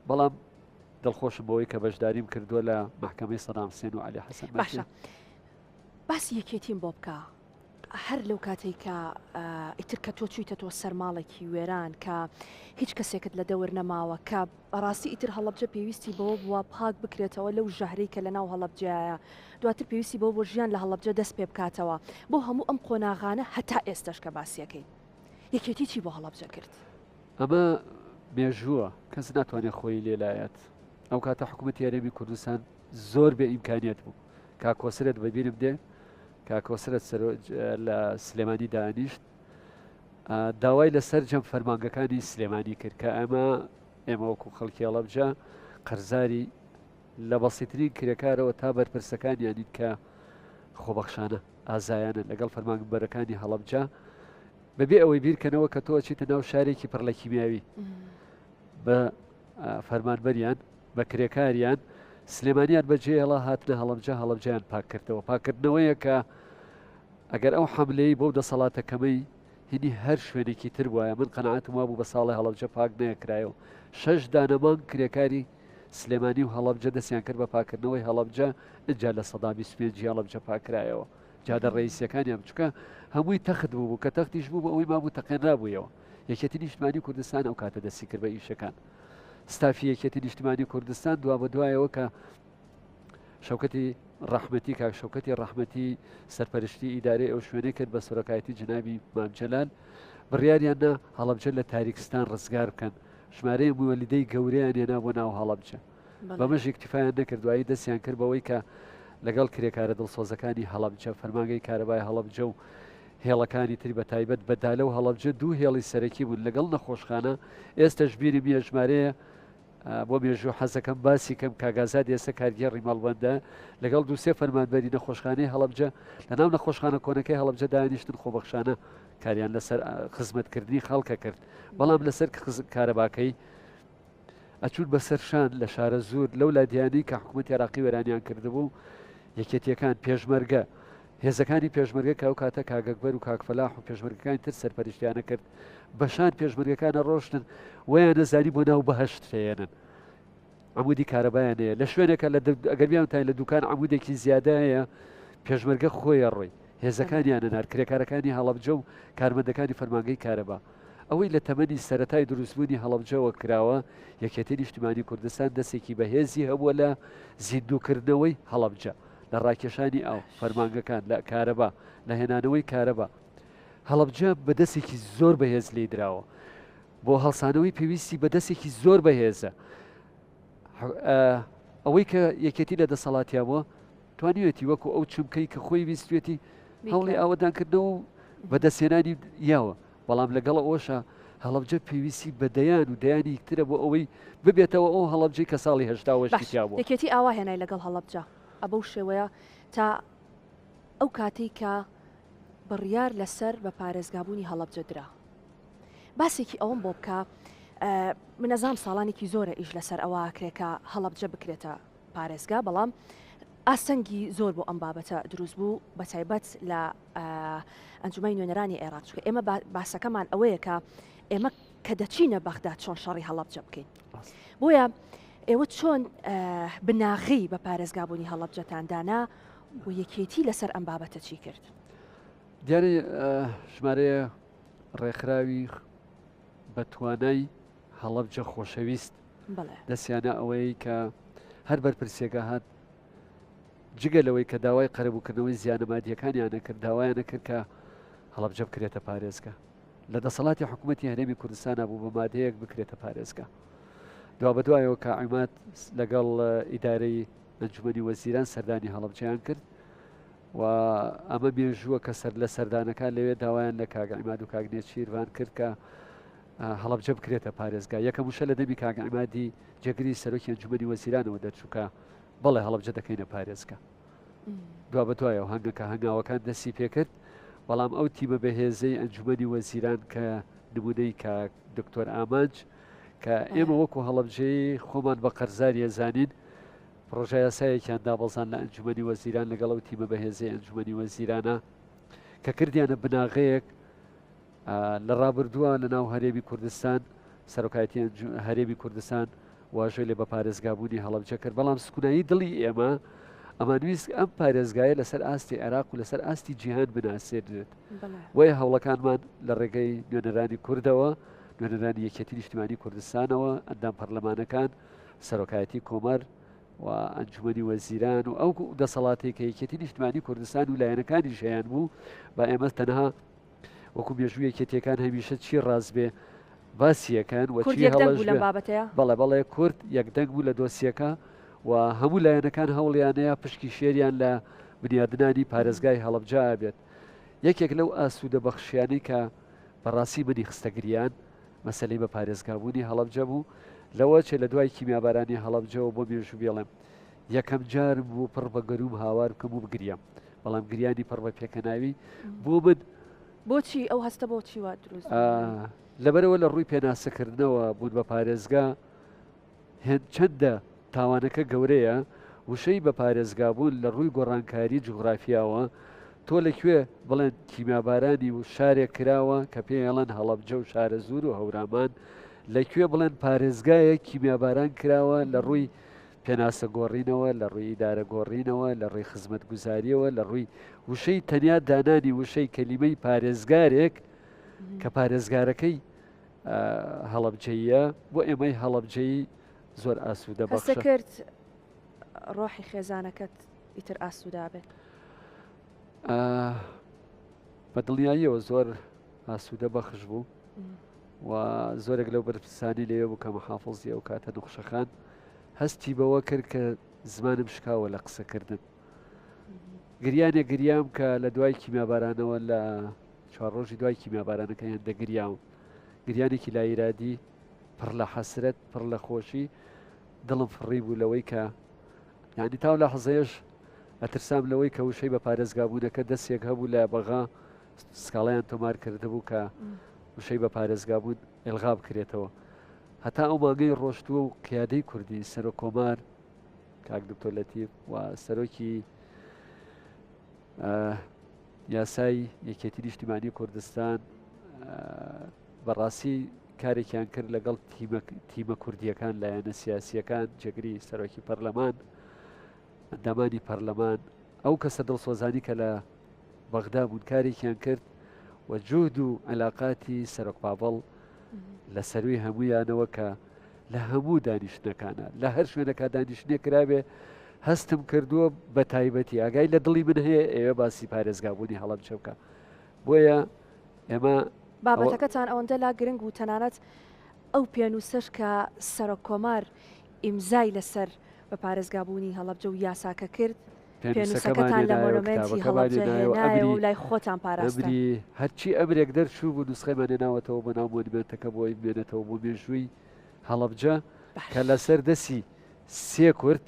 Speaker 2: بەڵام دڵخۆشم بەوەی کە بەشداریم کردووە لە محکەمەی سەدام حوسێن و عەلی حەسەن مەجید.
Speaker 1: باشە باسی یەکێتیم بۆ بکە هەر لەو کاتێک کە ئیتر کە تۆ چوویتە تۆ سەرماڵێکی وێران کە هیچ کەسێکت لە دەور نەماوە کە بەڕاستی ئیتر هەڵەبجە پێویستی بەوە بووە پاک بکرێتەوە لەو ژەهرەی کە لە ناو هەڵەبجەیە دواتر پێویستی بۆ ژیان لە هەڵەبجە دەست پێ بکاتەوە بۆ هەموو ئەم قۆناغانە هەتا ئێستش کە باسیەکەی یەکێتی چی بۆ هەڵەبجە کرد؟
Speaker 2: ئەمە مێژووە کەس ناتوانێت خۆی لێلایەت ئەو کاتە حکوومەتی هەرێمی کوردستان زۆر بێ ئیمکانیەت بوو کاکۆسرت بەبیرم دێ کاکۆسرت لە سلێمانی دانیشت داوای لەسەر جەم فەرمانگەکانی سلێمانی کرد کە ئێمە وەکو خەڵکی هەڵەبجە قەرزاری لە بەسیترین کرێکارەوە تا بەرپرسەکانیانیت کە خۆبەخشانە ئازایانە لەگەڵ فەرمانبەرەکانی هەڵەبجە بەبێ ئەوەی بیرکەنەوە کە تۆ چیتە ناو شارێکی پڕ لە کیمیاوی بە فەرمانبەریان بە کرێکاریان سلێمانیان بەجێ هەڵا هاتنە هەڵەبجەیان پاککردەوە پاکردنەوەیە کە ئەگەر ئەو حەملەی بۆ دەسەڵاتەکەمەی هینی هەر شوێنێکی تر وایە من قەنەعەتم وابوو بە ساڵی هەڵەبجە پاک نەکرایەوە 6 دانەمان کرێکاری سلێمانی و هەڵەبجە دەستیان کرد بە پاکردنەوەی هەڵەبجە اینجا لە سەدا 25 هەڵەبجە پاکرایەوە جادە ڕئیسیەکانیان بچووکە هەمووی تەخت بوو کە تەختیش بوو بە ئەوەی مابوو تەقێنرابوویەوە یەکێتی نیشتمانی کوردستان ئەو کاتە دەستی کرد بە ئیشەکان ستافی یەکێتی نیشتمانی کوردستان دوا بە دوایەوە کە شەوکەتی ڕەحمەتی کاک شەوکەتی ڕەحمەتی سەرپەرشتی ئیدارەی ئەو شوێنەی کرد بە سۆرەکایەتی جنابی مامجەلال بڕیاریاننا هەڵەبجە لە تاریکستان ڕزگار بکەن ژمارەیە موەلیدەی گەورەیان هێنا بۆ ناو هەڵەبجە بەمەش یەکتیفایان نەکرد دوایی دەستیان کرد بەوەی کە لەگەڵ کرێکارە دڵسۆزەکانی هەڵەبجە فەرمانگەی کارەبای هەڵەبجە و هێڵەکانی تری بە تایبەت بەدالە و هەڵەبجە دوو هێڵی سەرەکی بوون لەگەڵ نەخۆشخانە ئێستاش بیری میە ژمارەیە بۆ مێژوو حەزەکەم باسی کەم کاگازات ئێستا کارگێڕی مەڵبەندە لەگەڵ دووسێ فەرمانبەری نەخۆشخانەی هەڵەبجە لە ناو نەخۆشخانە کۆنەکەی هەڵەبجە دانیشتن خۆبەخشانە کاریان لەسەر خزمەتکردنی خەڵکە کرد بەڵام لەسەر کارەباکەی ئەچون بەسەر شان لە شارە زۆر لەو لادیانی کە حکوومەت عێراقی وەرانیان کردبوو یەکێتیەکان پێشمەرگە هێزەکانی پێشمەرگە کە ئەو کاتە کاگەکبەر و کاکفەلاح و پێشمەرگەکانی تر سەرپەرشتیانە کرد بەشان پێشمەرگەکانە ڕۆشتن ویان نەزانی بۆ ناو بەهەشت هێنن عمودی کارەبایانەیە لە شوێنێکە ئەگەر بیانتان لە دوکان عمودێکی زیادایە پێشمەرگە خۆیە ڕۆی هێزەکانیانە نار کرێکارەکانی هەڵەبجە و کارمەندەکانی فەرمانگەی کارەبا ئەوەی لە تەمەنی سەرەتای دروستبوونی هەڵەبجەوە کراوە یەکێتی نیشتیمانی کوردستان دەستێکی بەهێزی هەبووە لە زیندووکردنەوەی هەڵەبجە لە ڕاکێشانی ئەو فەرمانگەکان لە کارەبا لە هێنانەوەی کارەبا هەڵەبجە بەدەستێکی زۆر بەهێز لێ درراوە بۆ هەڵسانەوەی پێویستی بەدەستێکی زۆر بەهێزە ئەوەی کە یەکێتی لە دەسەڵاتیاوە توانیوێتی وەکو ئەو چمکەی کە خۆی ویستوێتی هەوڵی ئاوەدانکردنەوە و بەدەستێنانی یاوە بەڵام لەگەڵ ئەوەشە هەڵەبجە پێویستی بە دەیان و دەیانی یەکترە بۆ ئەوەی ببێتەوە ئەو هەڵەبجەی کە ساڵی هەشتا بوو
Speaker 1: یەکێتی ئاوا هێنای لەگەڵ هەڵەبجە ئەبەو شێوەیە تا ئەو کاتی کە بڕیار لەسەر بە پارێزگابوونی هەڵەبجە درا باسێکی ئەوم بۆ بکە من نەزانم ساڵانێکی زۆرە ئیش لەسەر ئەوە کرێکە هەڵەبجە بکرێتە پارێزگا بەڵام ئاسەنگی زۆر بۆ ئەم بابەتە دروست بوو بە تایبەت لە ئەنجومەی نوێنەرانی عێراق چکە ئێمە باسەکەمان ئەوەیە کە ئێمە کە دەچینە بەغداد چۆن شەڕی هەڵەبجە بکەین بۆیە ئێوە چۆن بناغی بە پارێزگابوونی هەڵەبجەتاندانا و یەکێتی لەسەر ئەم بابەتە چی کرد
Speaker 2: دیارە ژمارەیە ڕێکخراوی بە توانای هەڵەبجە خۆشەویست دەستیانە ئەوەی کە هەر بەرپرسێکە هات جگە لەوەی کە داوای قەرەبووکردنەوەی زیانەمادیەکانیانە کرد داوایانە کرد کە هەڵەبجە بکرێتە پارێزگا لە دەسەڵاتی حکوومەتی هەرێمی کوردستانە بوو بە مادەیەک بکرێتە پارێزگا دوا بەدوایەوە کە عیمات لەگەڵ ئیدارەی ئەنجومەنی وەزیران سەردانی هەڵەبجەیان کرد و ئەمە مێژووە کە لە سەردانەکان لەوێ داوایان لە کاگعیماد و کاگنێت شیروان کرد کە هەڵەبجە بکرێتە پارێزگا یەکەم وشە لە دەمی کاگعیمادی جێگری سەرۆکی ئەنجومەنی وەزیرانەوە دەرچووکە بەڵێ هەڵەبجە دەکەینە پارێزگا دوا بەدوایەوە هەنگەکە هەنگاوەکان دەستی پێکرد بەڵام ئەو تیمە بەهێزەی ئەنجومەنی وەزیران کە نمونەی کە دکتۆر ئامانج کە ئێمە وەکو هەڵەبجەی خۆمان بە قەرزاریە زانین پرۆژە یاسایەکیان دابەزان لە ئەنجومەنی وەزیران لەگەڵ ئەو تیمە بەهێزەی ئەنجومەنی وەزیرانە کە کردیانە بناغەیەک لە ڕابردووە لە ناو هەرێمی کوردستان سەرۆکایەتی هەرێمی کوردستان واژۆی لێ بە پارێزگابوونی هەڵەبجە کرد بەڵام سکونایی دڵی ئێمە ئەمانویست ئەم پارێزگایە لەسەر ئاستی عێراق و لەسەر ئاستی جیهان بناسێنێت وەیە هەوڵەکانمان لە ڕێگەی نوێنەرانی کوردەوە نوێنەرانی یەکێتی نیشتیمانی کوردستانەوە ئەندام پەرلەمانەکان سەرۆکایەتی کۆمەر و ئەنجومەنی وەزیران و ئەو دەسەڵاتی کە یەکێتی نیشتیمانی کوردستان و لایەنەکانی ژیان بوو بە ئێمە تەنها وەکو مێژوو یەکێتیەکان هەمیشە چی ڕاست بێ باسیەکان وەچی بەڵێ بەڵێ کورد یەکدەنگ بوو لە دۆسیەکە و هەموو لایەنەکان هەوڵیانەیە پشکی شێریان لە بنیادنانی پارێزگای هەڵەبجە بێت یەکێک لەو ئاسوودە بەخشیانەی کە بەڕاستی منی خستەگریان مەسلەی بە پارێزگابوونی هەڵەبجە بوو لەوە چێ لە دوای کیمیابارانی هەڵەبجەوە بۆ مێژوو بێڵێم یەکەم جار بوو پڕ بە گەروم هاوار بکەم و بگریم بەڵام گریانی پڕ بە پێکەناوی بۆ من
Speaker 1: بۆچی ئەو هەستە بۆچی وا دروست
Speaker 2: لەبەرەوە لە ڕووی پێناسەکردنەوە بوون بە پارێزگا چەندە تاوانەکە گەورەیە وشەی بە پارێزگا بوون لە ڕووی گۆڕانکاری جوغرافیاوە تۆ لەکوێ بڵێن کیمیابارانی و شارێک کراوە کە پێڵەن هەڵەبجە و شارە زور و هەورامان لەکوێ بڵێن پارێزگایە کیمیاباران کراوە لە ڕووی پێناسە گۆڕینەوە لە ڕووی ئیدارە گۆڕینەوە لە ڕووی خزمەت گوزاریەوە لە ڕووی وشەی تەنیا دانانی وشەی کەلیمەی پارێزگارێک کە پارێزگارەکەی هەڵەبجەیە بۆ ئێمەی هەڵەبجەی زۆر ئاسوودە بەخشە
Speaker 1: کرد ڕۆحی خێزانەکەت ئیتر ئاسوودا بێت
Speaker 2: بە دڵنیاییەوە زۆر ئاسوودە بەخش بوو و زۆرێک لەو بەرپرسانی لێوە بوو کە مەحافڵزی ئەو کاتە نوخشەخان هەستی بەوە کرد کە زمانم شکاوە لە قسەکردن گریانێ گریام کە لە دوای کیمیابارانەوە لە 4 ڕۆژی دوای کیمیابارانەکەیان دەگریاوم گریانێکی لایرادی پڕ لە حەسرەت پڕ لە خۆشی دڵم فڕی بوو لەوەی کە یعنی تاو لە حەزەیەش ئەترسام لەوەی کە وشەی بە پارێزگابوونەکە دەستێک هەبوو لە بەغا سکاڵیان تۆمار کردبوو کە وشەی بە پارێزگابوون ئێلغا بکرێتەوە هەتا ئەو مانگەی ڕۆشتووە و قیادەی کوردی سەرۆ کۆمار کاک دکتۆر لەتیف و سەرۆکی یاسای یەکێتی نیشتیمانی کوردستان بەڕاستی کارێکیان کرد لەگەڵ تیمە کوردیەکان لایەنە سیاسیەکان جێگری سەرۆکی پەرلەمان ئەندامانی پەرلەمان ئەو کەسە دڵسۆزانی کە لە بەغدا بوون کارێکیان کرد و جوهد و علاقاتی سەرۆک بابڵ لە سەروی هەموویانەوە کە لە هەموو دانیشتەکانە لە هەر شوێنەکە دانیشتێ کرابێ هەستم کردووە بە تایبەتی ئاگای لە دڵی من هەیە ئێوە باسی پارێزگابوونی هەڵەبجە بکە بۆیە ئێمە
Speaker 1: بابەتەکەتان ئەوەندە لا گرنگ و تەنانەت ئەو پێنووسەش کە سەرۆک کۆمار ئیمزای لەسەر بە پارێزگابوونی هەڵەبجە و یاساکە کرد پێنووسەکەتان لە مۆنومنتی هەڵەبجە و لای خۆتان پاراستنی
Speaker 2: هەرچی ئەمرێک دەرچوو بوو نوسخەمانێناوەتەوە بە ناو مۆنومنتەکە بۆی بێنێتەوە بۆ مێژووی هەڵەبجە کە لەسەر دەسی 3 کورد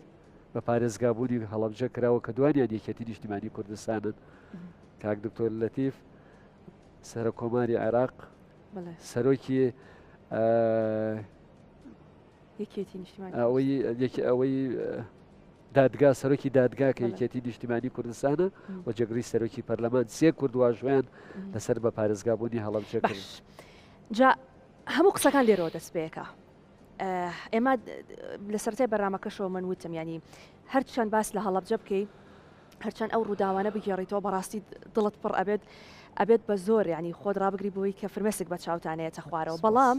Speaker 2: بە پارێزگابوونی هەڵەبجە کراوە کە دوانیان یەکێتی نیشتیمانی کوردستانن کاک دکتۆر لەتیف سەرۆک کۆماری عێراق سەرۆکی ئەوەی دادگا سەرۆکی دادگا کە یەکێتی نیشتیمانی کوردستانە و جێگری سەرۆکی پەرلەمان 3 کورد واژویان لەسەر بە پارێزگابوونی هەڵەبجە کرد
Speaker 1: جا هەموو قسەکان لێرەوە دەست پێەکە ئێمە لە سەرەتای بەرنامەکەشەوە من وتم ینی هەرچەند باس لە هەڵەبجە بکەیت هەرچەند ئەو ڕووداوانە بگێڕیتەوە بەڕاستی دڵت پڕ ئەبێت بە زۆر ینی خۆت ڕابگری بۆی کە فرمێسک بە چاوتانەیەتە خوارەوە بەڵام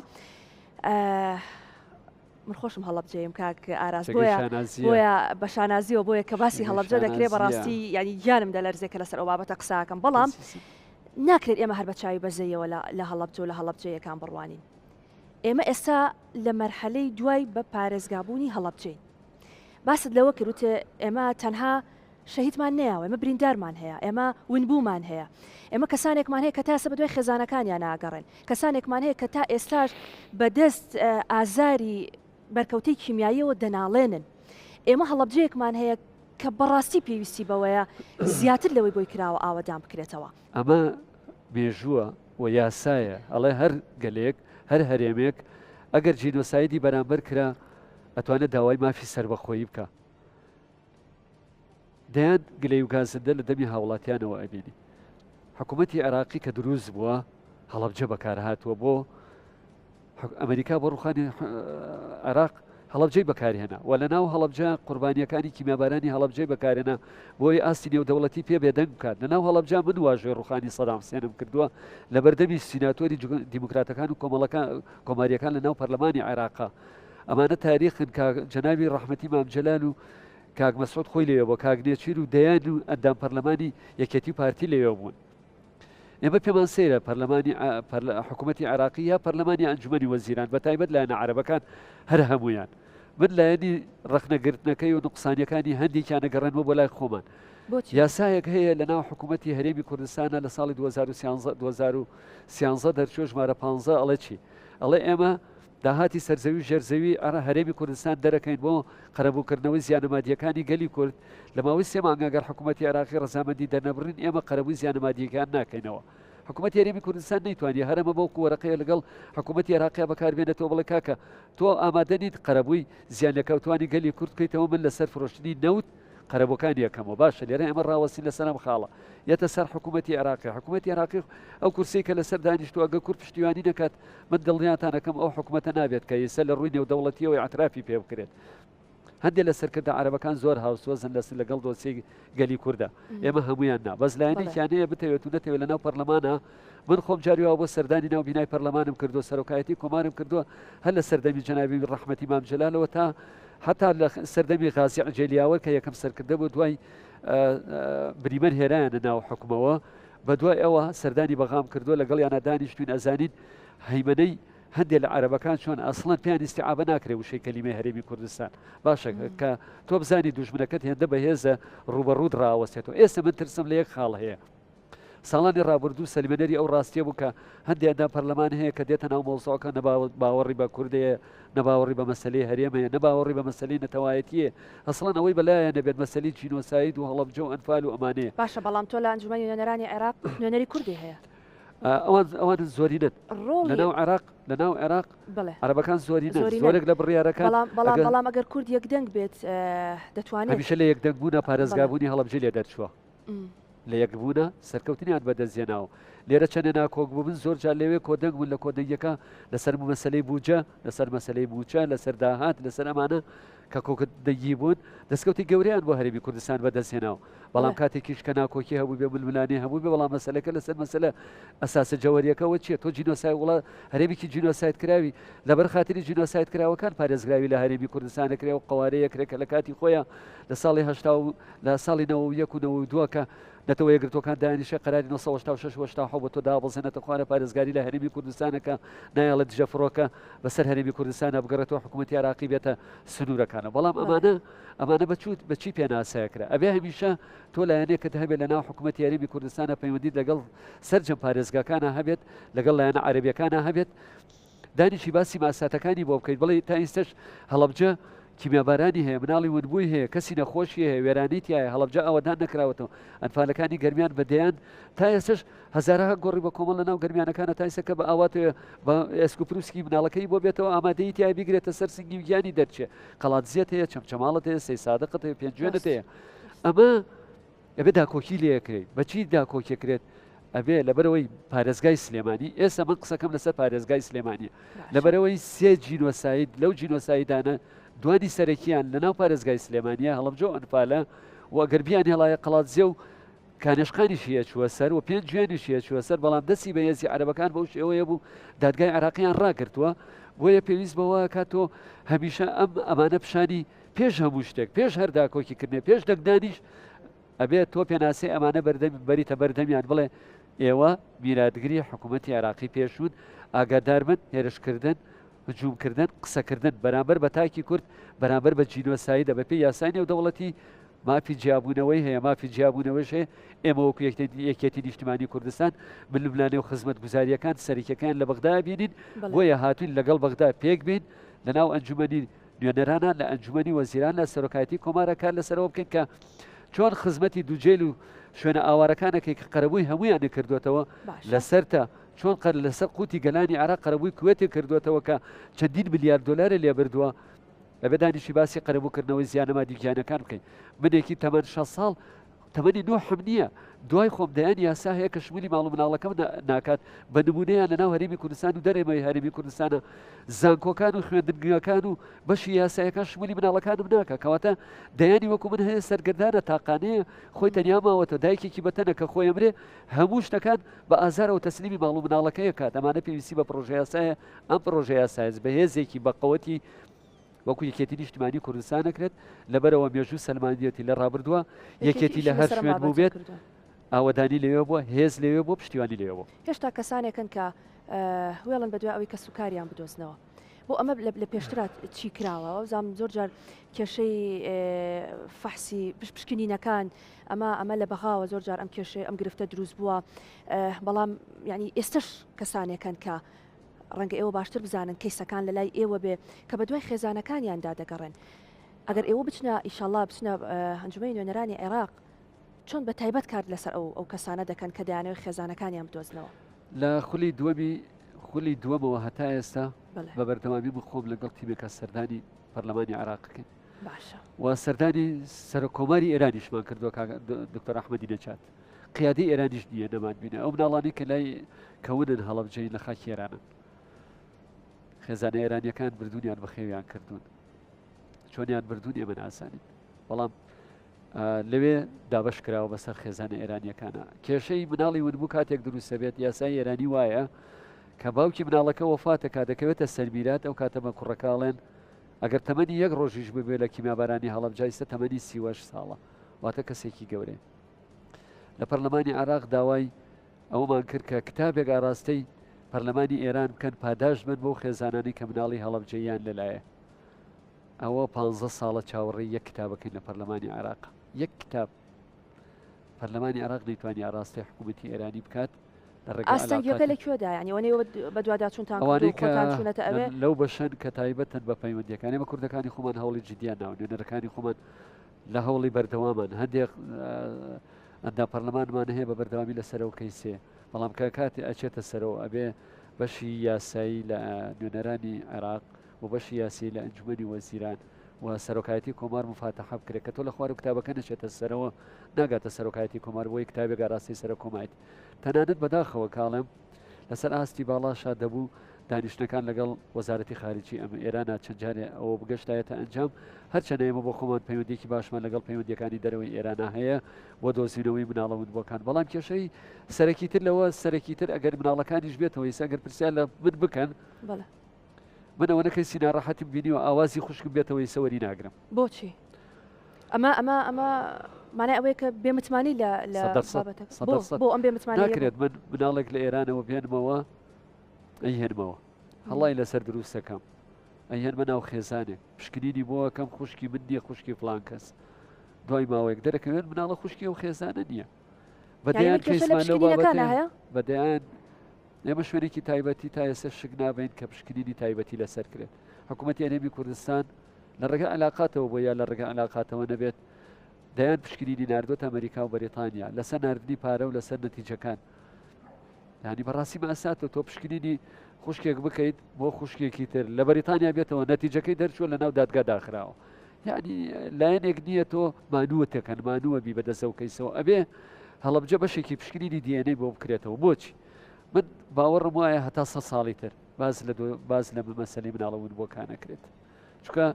Speaker 1: من خۆشم هەڵەبجەیم کاک ئاراز بۆیە بە شانازیەوە بۆیە کە باسی هەڵەبجە دەکرێت بەڕاستی ینی گیانم دەلەرزێکە لەسەر ئەو بابەتە قساکەم بەڵام ناکرێت ئێمە هەر بە چاوی بەزەیەوە لە هەڵەبجە و لە هەڵەبجەیەکان بڕوانین ئێمە ئێستا لە مەرحەلەی دوای بە پارێزگابوونی هەڵەبجەین باست لەوە کردوتە ئێمە تەنها شەهیدمان نەیەوە ئێمە بریندارمان هەیە ئێمە ونبوومان هەیە ئێمە کەسانێکمان هەیە کە تاسە بە دوای خێزانەکانیان ناگەڕێن کەسانێکمان هەیە کە تا ئێستاش بەدەست ئازاری بەرکەوتەی کیمیاییەوە دەناڵێنن ئێمە هەڵەبجەیەکمان هەیە کە بەڕاستی پێویستی بەوەیە زیاتر لەوەی بۆی کراوە ئاوەدان بکرێتەوە
Speaker 2: ئەمە مێژووە و یاسایە ئەڵێ هەر گەلێک هەر هەرێمێک ئەگەر جینۆسایدی بەرامبەر کرا ئەتوانێت داوای مافی سربەخۆیی بکە دەیان گلەی و گازندە لە دەمی هاوڵاتیانەوە ئەبینی حکوومەتی عێراقی کە دروست بووە هەڵەبجە بەکارهاتووە بۆ ئەمریکا بۆ ڕوخانی عێراق هەڵەبجەی بەکارهێنا و لە ناو هەڵەبجە قوربانیەکانی کیمیابارانی هەڵەبجەی بەکارهێنا بۆی ئاستی نێودەوڵەتی پێ بێدەنگ بکات لە ناو هەڵەبجە من واژێ ڕوخانی سەدام حوسێنم کردووە لە بەردەمی سیناتۆری دیموکراتەکان و کۆماریەکان لە ناو پەرلەمانی عێراقا ئەمانە تاریخن جەنابی ڕەحمەتی مام جەلال و کاک مەسعود خۆی لێوە بۆ کاک نێچیر و دەیان و ئەندام پەرلەمانی یەکێتی پارتی لێوە بوون ئێمە پێمان سەیرە پەرلەمانی حکوومەتی عێراقی یا پەرلەمانی ئەنجومەنی وەزیران بە تایبەت لایەنە عەرەبەکان هەر هەمویان من لایەنی ڕەخنەگرتنەکەی و نقصانیەکانی هەندێکیان نەگەڕێنەوە بۆ لای خۆمان یاسایەک هەیە لە ناو حکوومەتی هەرێمی کوردستانە لە ساڵی 2013 دەرچۆ ژمارە 15 ئەڵێ چی ئەڵێ ئێمە داهاتی سەرزەوی ژێرزەوی هەرێمی کوردستان دەرەکەین بۆ قەرەبووکردنەوەی زیانەمادیەکانی گەلی کورد لە ماوەی 3 مانگە گەر حکوومەتی عێراقی ڕەزامەندی دەرنەبڕین ئێمە قەرەبووی زیانەمادیەکان ناکەینەوە حکوومەتی هەرێمی کوردستان نەیتوانێت هەرەمە بەوکو وەرەقەیە لەگەڵ حکوومەتی عێراقیا بەکاربێنێتەوە بڵێ کاکە تۆ ئامادە نیت قەرەبووی زیانەکەوتوانی گەلی کورد بکەیتەوە من لەسەر فرۆشتنی نەوت قەرەبەکان یەکەمەوە باشە لێرە ئێمە ڕاوەستی لەسەرم خاڵە یەتە سەر حکوومەتی عێراقی ئەو کورسی کە لەسەر دانیشتووە ئەگە کورد پشتیوانی نەکات من دڵنیاتانەکەم ئەو حکوومەتە نابێت کە ئێستا لە ڕووی نێودەوڵەتیەوەی اعترافی پێ بکرێت هەندێک لە سەرکردە عەرەبەکان زۆر هاوسۆزن لەگەڵ دۆسیی گەلی کووردە ئێمە هەمویان نا بەس لایەنێکیانەیە بتەوێت و نەتەوێت لەناو پەرلەمانە من خۆم جاریەوە بۆ سەردانی ناو بینای پەرلەمانم کردو سەرۆکایەتی کۆمارم کردووە هەر لە سەردەمی جەنابی ڕەحمەتی مام جەلالەوە تا حتا لە سەردەمی غازی عجێلیاوە کە یەکەم سەرکردە بۆ دوای بریمەر هێرایانە ناو حکومەوە بە دوای ئەوە سەردانی بەغام کردووە لەگەڵیانە دانیشتوین ئەزانین هەیمەنەی هەندێک لە عەرەبەکان چۆن ئەسڵەن پێیان ئیستیعابە ناکرێ وشەی کەلیمەی هەرێمی کوردستان باشە کە تۆ بزانی دوژمنەکەت هێندە بەهێزە ڕوبەڕوود ڕاوەستێتەوە ئێستا من ترسم لە یەک خاڵ هەیە ساڵانی ڕابردوو سەلیمەنەری ئەو ڕاستیە بوو کە هەندێکدا پەرلەمان هەیە کە دێتە ناو مۆزۆکە باوەڕی بە کوردەیە نەباوەڕی بە مەسەلەی هەرێمەیە نەباوەڕی بە مەسەلەی نەتەوایەتیە ئەسڵەن ئەوەی بەلایە نەبێت مەسەلەی جینۆساید و هەڵەبجە و ئەنفال و ئەمانەیە
Speaker 1: باشە بەڵام تۆ لە ئەنجومەنی نوێنەرانی عێراق نوێنەری کوردی هەیە
Speaker 2: ئەوان زۆرینن لەناو عێراق عەرەبەکان زۆرینن زۆرێک لە بڕیارەکان
Speaker 1: بەڵام ئەگەر کورد یەکدەنگ بێت دەتوانێت
Speaker 2: هەمیشە لە یەکدەنگبوونە پارێزگابوونی هەڵەبجە لێ دەرچووە لە یەکبوونە سەرکەوتنیان بەدەستێناوە لێرە چەندە ناکۆک بوو من زۆر جار لەوێ کۆدەنگ بوون لە کۆدەنگەکە لەسەر مەسەلەی بووجە لەسەر مەسەلەی بووچە لەسەر داهات لەسەر ئەمانە کە کۆکت دەگی بوون دەستکەوتی گەورەیان بۆ هەرێمی کوردستان بەدەستێناوە بەڵام کاتێکیش کە ناکۆکی هەبوو بێ ململانێ هەبوو بێ بەڵام مەسەلەکە لەسەر مەسەلە ئەساسە جەوەریەکەەوە چیە تۆ جینۆسای وڵات هەرێمێکی جینۆسایت کراوی لەبەر خاتری جینۆسایت کراوەکان پارێزراوی لە هەرێمی کوردستان دەکرێت و قوارەیە کرێکە لە کاتی خۆیان لە ساڵی هەشتا و لە ساڵی 1992 کە نەتەوە یەکگرتوەکان دانیشە قەراری 1986 بۆ تۆ دابڵزێنێتە خوارە پارێزگاری لە هەرێمی کوردستانەکە نایڵە دژە فڕۆکە بەسەر هەرێمی کوردستانە بگەڕێتەوە حکوومەتی عێراقی بێتە سنوورەکانە بەڵام ئەمانە بەچی پێناسایەکرا ئەبێ هەمیشە تۆ لایەنێکت هەبێت لە ناو حکوومەتی هەرێمی کوردستانە پەیوەندیت لەگەڵ سەرجەم پارێزگاکانە هەبێت لەگەڵ لایەنە عەرەبیەکانە هەبێت دانیشی باسی ماساتەکانی بۆ بکەیت بڵێ تا ئێستش هەڵەبجە کیمیابارانی هەیە مناڵی ونبووی هەیە کەسی نەخۆشی هەیە وێرانیت هەیە هەڵەبجە ئەوەدان نەکراوەتەوە ئەنفالەکانی گەرمیان بەدەیان تا ئێستش هەزارها گۆڕی بە کۆمەڵ لە ناو گەرمیانەکانە تا ئێستا کە بە ئاواتەوە بە ئێسکوپروسکی مناڵەکەی بۆ بێتەوە ئامادەی تیا بیگرێتە سەر سنگی گیانی دەرچێ قەڵاتزیەت هەیە چەمچەماڵت هەیە سەی سادقت هەیە پێنجوێنت هەیە ئەمە ئەبێ داکۆکی لێکرێت بەچی داکۆکیەکرێت ئەبێ لەبەرەوەی پارێزگای سلێمانی ئێستا من قسەکەم لەسەر پارێزگای سلێمانیە لەبەرەوەی سێ جینۆساید لەو جینۆسایدانە دوانی سەرەکیان لەناو پارێزگای سلێمانیە هەڵەبجە و ئەنفالە و ئەگەربیان هێڵایە قەڵاتزیە و کانێشقانیشی هەچووە سەر و پێنج جوێنیشی هەچووە سەر بەڵام دەستی بە هێزی عەرەبەکان بەو شێوەیە بوو دادگای عێراقییان ڕاگرتووە بۆیە پێویست بەوە کاتۆ هەمیشە ئەمانە پیشانی پێش هەموو شتێک پێش هەر داکۆکیکردنێ پێش دەنگدانیش ئەبێت تۆ پێناسەی ئەمانە بەریتە بەردەمیان بڵێ ئێوە میراتگری حکوومەتی عێراقی پێشون ئاگادار بن هێرشکردن هجوومکردن قسەکردن بەرامبەر بە تاکی کورد بەرامبەر بە جینۆسایدە بە پێی یاسای نێودەوڵەتی مافی جیابوونەوەی هەیە مافی جیابوونەوەش هەیە ئێمە وەکو یەکێتی نیشتیمانی کوردستان من لوبنانێ و خزمەت گوزاریەکان سەرکیەکان لە بەغدا بینین بۆیە هاتوین لەگەڵ بەغدا پێک بین لەناو ئەنجومەنی نوێنەرانە لە ئەنجومەنی وەزیران لە سەرۆکایەتی کۆمارە کار لەسەرەوە بکەین کە چۆن خزمەتی دووجێل و شوێنە ئاوارەکانەکەی کە قەرەبووی هەمویان کردوێتەوە لەسەرتە چۆن لەسەر قوتی گەلانی عێراق قەرەبووی کوێتی کردوێتەوە کە چەندین ملیار دۆلارە لێ بردووە ئەبێ دانیشی باسی قەرەبووکردنەوەی زیانەما دیگیانەکان بکەین منێکی تەمەن 6 ساڵ تەمەنی نۆحم نییە دوای خۆم دەیان یاسا هەیە کە شمولی ماڵ و مناڵەکەم ناکات بە نمونەیان لەناو هەرێمی کوردستان و دەرێمەی هەرێمی کوردستانە زانکۆکان و خوێندنگەکان و بەشی یاسایەکان شمولی مناڵەکانم ناکە کەواتە دەیانی وەکو من هەیە سەرگردانە تاقانەیە خۆی تەنیا ماوەتە دایکێکی بەتەنە کە خۆی ئەمرێ هەموو شتەکان بە ئازارەوە تەسلیمی ماڵ و مناڵەکەیە کات ئەمانە پێویستی بە پرۆژە یاسایە ئەم پرۆژە یاسایە بەهێزێکی بەقەوەتی وەکو یەکێتی نیشتیمانی کوردستان نەکرێت لەبەرەوە مێژوو سەلمانیەتی لە ڕابردووە یەکێتی لە هەر شوێن بوو بێت ئاوەدانی لەوێ بووە هێز لەوێ بۆ پشتیوانی لێەوە
Speaker 1: هێشتا کەسانێکن کە وێڵن بەدوای ئەوەی کە سوکاریان بدۆزنەوە بۆ ئەمە لە پێشترات چی کراوە زام زۆر جار کێشەی فەحسی پشکنینەکان ئەمە لە بەغاوە زۆر جار ئەم کێشەی ئەم گرفتە دروست بووە بەڵام ینی ئێستش کەسانێکن کە ڕەنگە ئێوە باشتر بزانن کەیسەکان لە لای ئێوە بێ کە بە دوای خێزانەکانیاندا دەگەڕێن ئەگەر ئێوە بچنە ئیشەڵا بچنە ئەنجومەی نوێنەرانی عێراق چۆن بە تایبەت کار لەسەر ئەو کەسانە دەکەن کە دەیانەوە خێزانەکانیان بدۆزنەوە
Speaker 2: لە خولی دووەمەوە هەتا ئێستا بە بەردەوامی بخۆم لەگەڵ تیمێکە سەردانی پەرلەمانی عێراقەکەین
Speaker 1: باشە
Speaker 2: و سەردانی سەرۆکۆماری ئێرانیشمان کردووە دکتۆر ئەحمەدی نەجات قیادی ئێرانیش نییە نەمان بینە ئەو مناڵانی کە لای کەونن هەڵەبجەی لە خاکی ئێرانن خێزانە ئێرانیەکان بردوونیان بە خێویان کردوون چۆنیان بردوون ئێمە نازانین بەڵام لەوێ دابش کراوە بەسەر خێزانە ئێرانیەکانە کێشەی مناڵی ونبوو کاتێک دروستە بێت یاسای ئێرانی وایە کە باوکی مناڵەکە وەفاتە کا دەکەوێتە سەربیرات ئەو کاتە بە کوڕەکاڵێن ئەگەر تەمەنی یەک ڕۆژیش ببێ لە کیمیابارانی هەڵەبجایستە تەمەنی 38 ساڵە واتە کەسێکی گەورەی لە پەرلەمانی عراق داوای ئەومان کرد کە کتابێک ئاراستەی پەرلەمانی ئێران بکەن پاداش بن بۆ خێزانانی کە مناڵی هەڵەبجەیان لەلایە ئەوە 15 ساڵە چاوەڕێی یەک کتابەکەی لە پەرلەمانی عراق یەک کتاب پەرلەمانی عراق نەیتوانی ئاراستەی حکوومەتی ئێرانی بکات
Speaker 1: ئاستەنگیەکە لەکوێدا ینی وەنێ بە دوواداچوونتان چونەتە ئەوێ
Speaker 2: لەو بەشەن کە تایبەتن بە پەیوەندیەکانی بە کوردەکانی خۆمان هەوڵی جدیان ناو نوێنەرەکانی خۆمان لە هەوڵی بەردەوامان هەندێک ئەندا پەرلەمانمان هەیە بە بەردەوامی لەسەرەوە کەیسێ بەڵام کە کاتی ئەچێتە سەرەوە ئەبێ بەشی یاسایی لە نوێنەرانی عێراق و بەشی یاسی لە ئەنجومەنی وەزیران و سەرۆکایەتی کۆمار مفاتەحە بکرێت کە تۆ لە خوار و کتابەکە نەچێتە سەرەوە ناگاتە سەرۆکایەتی کۆمار بۆی کتابێک ئاراستی سەر کۆمایەتی تەنانەت بەداخەوە کاڵم لەسەر ئاستی باڵاشا دەبوو دانیشتەکان لەگەڵ وەزارەتی خارجی ئەم ئێرانە چەند جارێ ئەوە بگەشتایەتە ئەنجام هەرچەنە ئێمە بۆ خۆمان پەیوەندێکی باشمان لەگەڵ پەیوەندیەکانی دەرەوەی ئێرانە هەیە بۆ دۆزینەوەی مناڵەوت بۆکان بەڵام کێشەی سەرەکیتر لەوە سەرەکیتر ئەگەر مناڵەکانیش بێتەوە ئێستا ئەگەر پرسیار لە من بکەن من ئەوەنەکەی سیناڕەحەتم بینیوە ئاوازی خوشکم بێتەوە ئێسەوەری ناگرم
Speaker 1: بۆچی ئەمە مانای ئەوەیە کە بێمتمانی لە بۆ ئەم بێمتمانی
Speaker 2: ناکرێت من مناڵێک لە ئێرانەوە بێنمەوە ئەیهێنمەوە هەڵی لەسەر دروستەکەم ئەیهێنمە ناو خێزانێک پشکنینی بۆەکەم خوشکی من نییە خوشکی فلان کەس دوای ماوەیەک دەرەکەوێت مناڵە خوشکی و خێزانە نییە بەدەیان کەسمان لەو بەدەیان ئێمە شوێنێکی تایبەتی تا ئێستا شک نابین کە پشکنینی تایبەتی لەسەر کرێت حکوومەتی هەرێمی کوردستان لە ڕێگە علاقاتەوە بۆ یا لە ڕێگە علاقاتەوە نەبێت دەیان پشکنینی ناردۆتە ئەمریکا و بەریتانیا لەسەر نردنی پارە و لەسەر نەتیجەکان ینی بەڕاستی مەساتە تۆ پشکنینی خوشکێک بکەیت بۆ خوشکێکی تر لە بەریتانیا بێتەوە نەتیجەکەی دەرچووە لە ناو دادگا داخراوە یعنی لایەنێک نییە تۆ مانووەتەکەن مانووە بی بەدەستەوەکەیسەوە ئەبێ هەڵەبجە بەشێکی پشکنینی دیێنەی بۆ بکرێتەوە بۆچی من باوەڕم وایە هەتا 100 ساڵی تر باز لە مەسەلەی مناڵەون بۆکانەکرێت چکە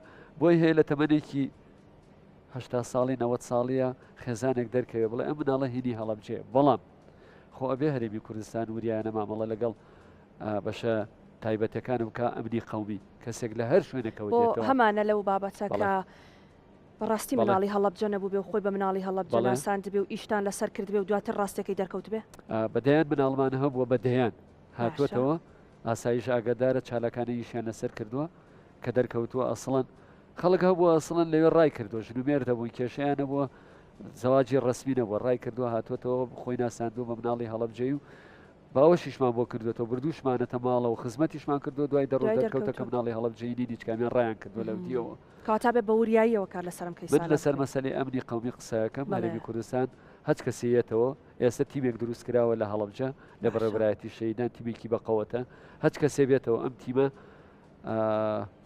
Speaker 2: بۆی هەیە لە تەمەنێکی 80 ساڵی 90 ساڵیە خێزانێک دەرکەوێ بڵێ ئەم مناڵە هینی هەڵەبجێ بەڵام خۆ ئەبێ هەرێمی کوردستان وریانە مامەڵە لەگەڵ بەشە تایبەتەکانم بکە ئەمنی قەومی کەسێک لە هەر شوێنەکەوە
Speaker 1: هەمانە لەو بابەتەکە بەڕاستی مناڵی هەڵەبجە نەبوو بێ و خۆی بە مناڵی هەڵەبجە ناساند بێ و ئیشتان لەسەر کرد بێ و دواتر ڕاستەکەی دەرکەوت بێ
Speaker 2: بەدەیان مناڵمان هەبووە بەدەیان هاتووەتەوە ئاسایش ئاگدارە چالەکانی ئیشیان لەسەر کردووە کە دەرکەوتووە ئەسڵەن خەڵک هەبووە ئەسڵەن لەوێ ڕای کردووە ژنومێر دەبوون کێشیان نەبووە زەواجی ڕسمی نەبووە ڕای کردووە هاتووەتەوە خۆی ناساندوو بە مناڵی هەڵەبجەی و باوەشیشمان بۆ کردوێتەوە بردووشمانەتە ماڵە و خزمەتیشمان کردو دوای دەڕۆ دەرکەوتە کە مناڵی هەڵەبجەی نینی چکامیان ڕایان کردووە لەو دیەوە
Speaker 1: کاتا بێ بە وریاییەوە کار لەسەرم کەیسان
Speaker 2: من لەسەر مەسەلەی ئەمنی قەومی قسەکەم هەرێمی کوردستان هەچ کەسێتەوە ئێستا تیمێک دروست کراوە لە هەڵەبجە لە بەڕێوەبرایەتی شەیدان تیمێکی بەقەوەتە هەچ کەسێ بێتەوە ئەم تیمە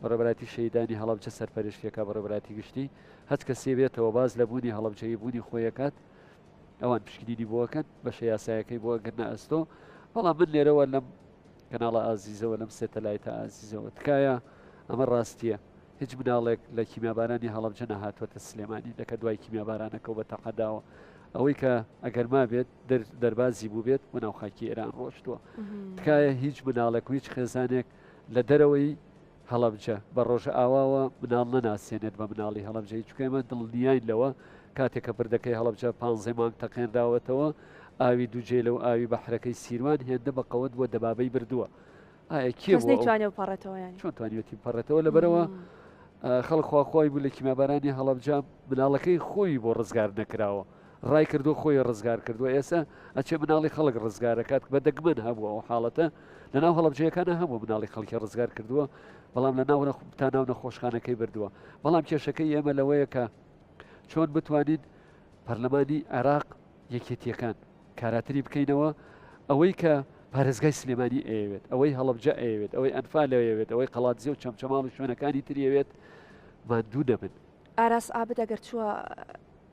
Speaker 2: بەڕێوەبرایەتی شەیدانی هەڵەبجە سەرپەرشتیەکە بەڕێوەبرایەتی گشتی هەچ کەسێ بێتەوە باز لە بوونی هەڵەبجەی بوونی خۆیەکات ئەوان پشکنینی بۆکەن بەشە یاسایەکەی بۆ گرنە ئەستۆ بەڵام من لێرەوە لەم کەناڵە ئازیزەوە لەم سێتەلایتە ئازیزەوە تکایە ئەمە ڕاستیە هیچ مناڵێک لە کیمیابارانی هەڵەبجە نەهاتوەتە سلێمانی دەکە دوای کیمیابارانەکە و بە تەقەداوە ئەوەی کە ئەگەر ما بێت دەربازی بوو بێت و ناوخاکی ئێران ڕۆشتووە تکایە هیچ مناڵێک و هیچ خێزانێک لە دەرەوەی هەڵەبجە بە ڕۆژە ئاواوە مناڵ نەناسێنێت بە مناڵی هەڵەبجەی چکەمە دڵنیاین لەوە کاتێککە بردەکەی هەڵەبجە 15 مانگ تەقێنراوەتەوە ئاوی دووجێ لەو ئاوی بەحرەکەی سیروان هێندە بە قەوت بۆ دەبابەی بردووە ئایا چۆن توانیوەتی پەڕێتەوە لەبەرەوە خەڵک خواخوای بوو لە کیمیابارانی هەڵەبجە مناڵەکەی خۆی بۆ ڕزگار نەکراوە ڕای کردو خۆی ڕزگار کردووە ئێستا ئەچێ مناڵی خەڵک ڕزگارەکات بە دەگمن هەبووە و حاڵەتە لە ناو هەڵەبجەکانە هەموو مناڵی خەڵکی ڕزگار کردووە بەڵام لە تا ناو نەخۆشخانەکەی بردووە بەڵام کێشەکەی ئێمە لەوەیە کە چۆن بتوانین پەرلەمانی عێراق یەکێتیەکان کاراتری بکەینەوە ئەوەی کە پارێزگای سلێمانی ئەوێت ئەوەی هەڵەبجە ئەوێت ئەوەی ئەنفال ئەوێت ئەوەی قەڵاتزیە و چەمچەماڵ و شوێنەکانی تریەوێت ماندوو دەبن
Speaker 1: ئاراس ئابد ئەگەر چووە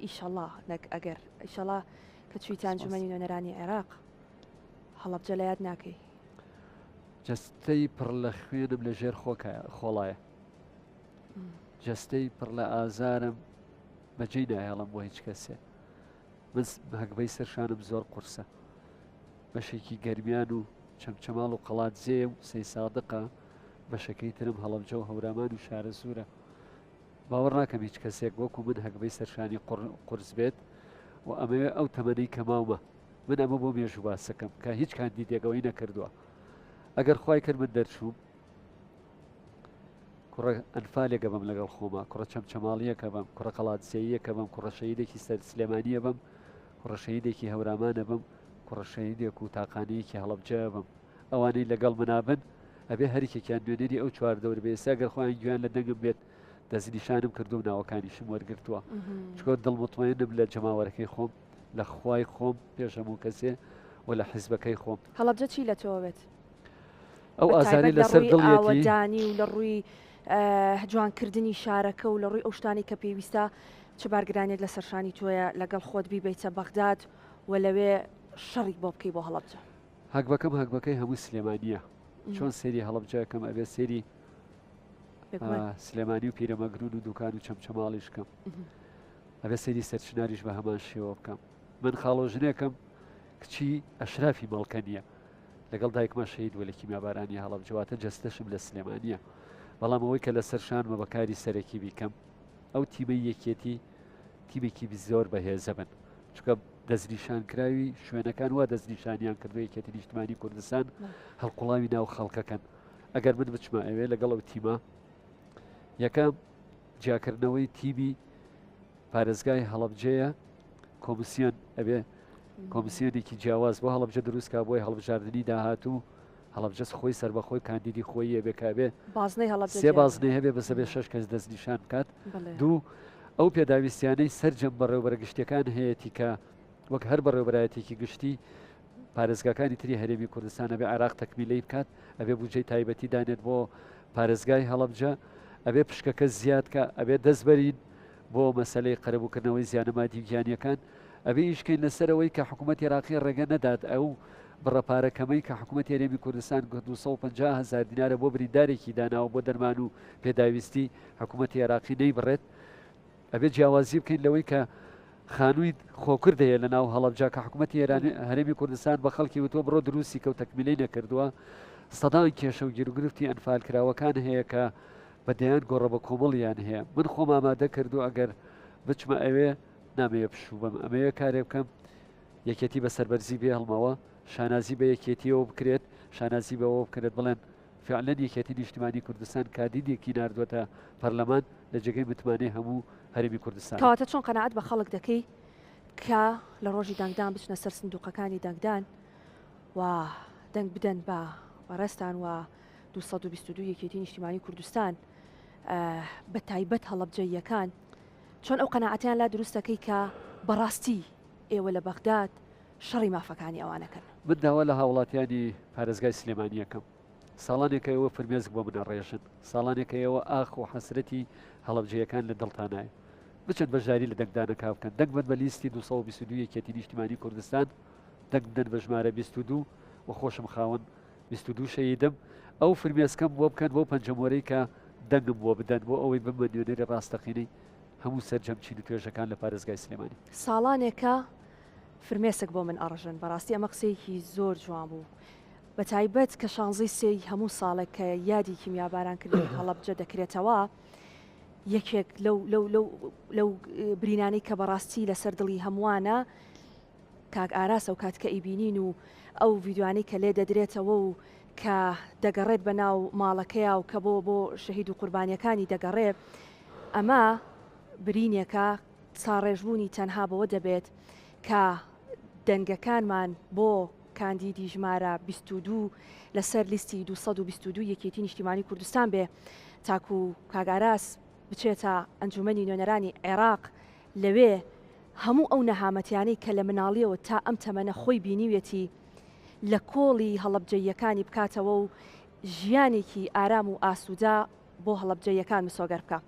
Speaker 1: ئیشەڵا ئەگەر ئیشەڵا کە چویتە ئەنجومەنی نوێنەرانی عێراق هەڵەبجە لە یاد ناکەی
Speaker 2: جەستەی پڕ لە خوێنم لە ژێر خۆڵایە جەستەی پڕ لە ئازارم بەجێی نایەڵم بۆ هیچ کەسێ من هەگبەی سەرشانم زۆر قورسە بەشێکی گەرمیان و چەمچەماڵ و قەڵات زێ و سەی سادقە بەشەکەی ترم هەڵەبجە و هەورامان و شارە سوورە باوەڕ ناکەم هیچ کەسێک وەکو من هەگبەی سەرشانی قورس بێت و ئەمەوێ ئەو تەمەنەی کەماومە من ئەمە بۆ مێژوو باسەکەم کە هیچ کاندیدێکەوەی نەکردووە ئەگەر خوای کرد من دەرچووم کوڕە ئەنفالێکە بم لەگەڵ خۆما کوڕە چەمچەماڵیەکە بم کوڕە قەڵاتسیەکە بم کوڕە شەیدێکی سەر سلێمانیە بم کوڕە شەیدێکی هەورامانە بم کوڕە شەیدێک و تاقانەیەکی هەڵەبجە بم ئەوانەی لەگەڵ منابن ئەبێ هەریکێکیان دوێنێری ئەو چوار دەور بێ ئێستا ئەگەر خۆیان گویان لە دەنگم بێت دەستنیشانم کردو و ناوەکانیشم وەرگرتووە چکۆ دڵمتمەێنم لە جەماوەرەکەی خۆم لە خوای خۆم پێش هەموو کەسێ و لە حیزبەکەی خۆم
Speaker 1: هەڵەبجە چی لە تۆ بێت
Speaker 2: ئەو ئازاری لەسەر دڵیەتی
Speaker 1: دانی و لە ڕووی جوانکردنی شارەکە و لە ڕووی ئەو شتانی کە پێویستە چ بارگرانێک لە سەرشانی تۆیە لەگەڵ خۆت بیبیتە بەغداد و لەوێ شەڕی بۆ بکەی بۆ هەڵەبجە
Speaker 2: هەگبەکەم هەگبەکەی هەموو سلێمانیە چۆن سێری هەڵەبجەکەم ئەبێ سێری سلێمانی و پیرەمەگرون و دوکان و چەمچەماڵیشکەم ئەبێ سێری سەرچناریش بە هەمان شێوە بکەم من خاڵۆژنێکم کچی ئەشرافی مەڵکە نییە لەگەڵ دایکمە شەید وە لە کیمیابارانی هەڵەبجەواتە جەستەشم لە سلێمانیە بەڵام ئەوەی کە لە سەرشانمە بەکاری سەرەکی بیکەم ئەو تیمەی یەکێتی تیمێکی زۆر بەهێزە بن چکە دەستنیشان کراوی شوێنەکان وا دەستنیشانیان کردو یەکێتی نیشتمانی کوردستان هەڵقوڵاوی ناو خەڵکەکەن ئەگەر من بچمە ئەوێ لەگەڵ ئەو تیمە یەکەم جیاکردنەوەی تیمی پارێزگای هەڵەبجەیە کۆمسیۆن ئەبێ کۆمسیۆنێکی جیاواز بۆ هەڵەبجە دروستکە بۆی هەڵبژاردننی داهاتوو هەڵەبجەس خۆی سەربەخۆی کاندیدی خۆی هەبێکابێ سێ بازنەی هەبێ بەسەبێ 6 کەس دەستنیشان بکات دوو ئەو پێداویستیانەی سەررجەم بەڕێوبەرە گشتەکان هەیەی کە وەک هەر بەڕێوبەرایەتێکی گشتی پارێزگاکانی تری هەرێمی کوردستان ئەبێ عێراق تەکمیلەی بکات ئەبێ بودجەی تایبەتی دانێت بۆ پارێزگای هەڵەبجە ئەبێ پشکەکە زیادکە ئەبێ دەستبەرین بۆ مەسلەی قەرەبووکردنەوەی زیانەمادی گیانیەکان ئەبێ ئیشکەین لەسەرەوەی کە حکوومەت عێراقی ڕێگە نەدات ئەو بڕەپارەکەمەی کە حکوومەت هەرێمی کوردستان 250,000 دینارە بۆ بریندارێکی داناوە بۆ دەرمان و پێداویستی حکوومەتی عێراقی نەیبڕێت ئەبێ جیاوازی بکەین لەوەی کە خانووی خۆکرد هەیە لە ناو هەڵەبجە کە حکوومەتی هەرێمی کوردستان بە خەڵکی وتۆ بڕۆ دروستی کە و تەکمیلەی نەکردووە سەدان کێشە و گیرگرفتی ئەنفالکراوەکان هەیە کە بەدەیان گۆڕە بە کۆمەڵیان هەیە من خۆم ئامادە کردو ئەگەر بچمە ئەوێ نامەیە پشوو بم ئەمەیە کارێ بکەم یەکێتی بە سەربەرزی بێ هەڵمەوە شانازی بە یەکێتیەوە بکرێت شانازی بەەوە بکرێت بڵێن فعلەن یەکێتی نیشتیمانی کوردستان کاندیدێکی ناردووەتە پەرلەمان لە جێگەی متمانەی هەموو هەرێمی کوردستان
Speaker 1: کەواتە چۆن قەناعەت بە خەڵک دەکەی کە لە ڕۆژی دەنگدان بچنە سەر سندوقەکانی دەنگدان و دەنگ بدەن بە بەڕێستان و 222 یەکێتی نیشتیمانی کوردستان بە تایبەت هەڵەبجەیەکان چۆن ئەو قەناعەتیان لا دروستەکەی کە بەڕاستی ئێوە لە بەغداد شەڕی مافەکانی ئەوانەکەن
Speaker 2: من داوا لە هاوڵاتیانی پارێزگای سلێمانیەکەم ساڵانێکە ئەوە فرمێزک بۆ منە ڕێژن ساڵانێکە ئەوە ئاخ و حەسرەتی هەڵەبجەیەکان لە دڵتانایە بچن بەژاری لە دەنگدانەکە بکەن دەنگ بن بە لیستی 222 یەکێتی نیشتیمانی کوردستان دەنگ بدەن بە ژمارە 22 و خۆشم خاوەن 22 شەیدم ئەو فرمێسکەم بۆ بکەن بۆ پەنجەمۆرەی کە دەنگم بۆ بدەن بۆ ئەوەی بمە نوێنەری ڕاستەقینەی هەموو سەرجەمچین و توێژەکان لە پارێزگای سلێمانی
Speaker 1: ساڵانێکە فرمێسک بۆ من ئەڕژن بەڕاستی ئەمە قسەیەکی زۆر جوان بوو بە تایبەت کە شانزەی سێی هەموو ساڵێک کە یادی کیمیاباران کردی هەڵەبجە دەکرێتەوە یەکێک لەو برینانەی کە بەڕاستی لەسەر دڵی هەمووانە کاک ئاراسە و کات کە ئیبینین و ئەو ڤیددیوانەی کە لێ دەدرێتەوە و کە دەگەڕێت بە ناو ماڵەکەیە و کە بۆ شەهید و قوربانیەکانی دەگەڕێت ئەمە برینێکە چاڕێژبوونی تەنها بەوە دەبێت کە دەنگەکانمان بۆ کاندیدی ژمارە 22 لەسەر لیستی 222 یەکێتی نیشتیمانی کوردستان بێ تاکو کاگاراس بچێتە ئەنجومەنی نوێنەرانی عێراق لەوێ هەموو ئەو نەهامەتیانەی کە لە مناڵیەوە تا ئەم تەمەنە خۆی بینیوێتی لە کۆڵی هەڵەبجەیەکانی بکاتەوە و ژیانێکی ئارام و ئاسوودا بۆ هەڵەبجەیەکان مسۆگەر بکە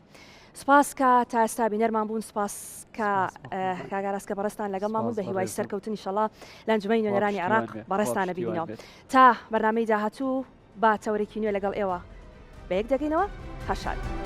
Speaker 1: سپاس کە تا ئێستا بینەرمان بوون سپاس کە کاگاڕاستکە بەڕستان لەگەڵمان بوون بە هیوای سەرکەوتنی شەڵا لە ئەنجومەی نوێنەرانی عێراق بەڕێستانە بینینەوە تا بەرنامەی داهاتوو با تەورێکی نوێ لەگەڵ ئێوە بە یەک دەگەینەوە هەشاد.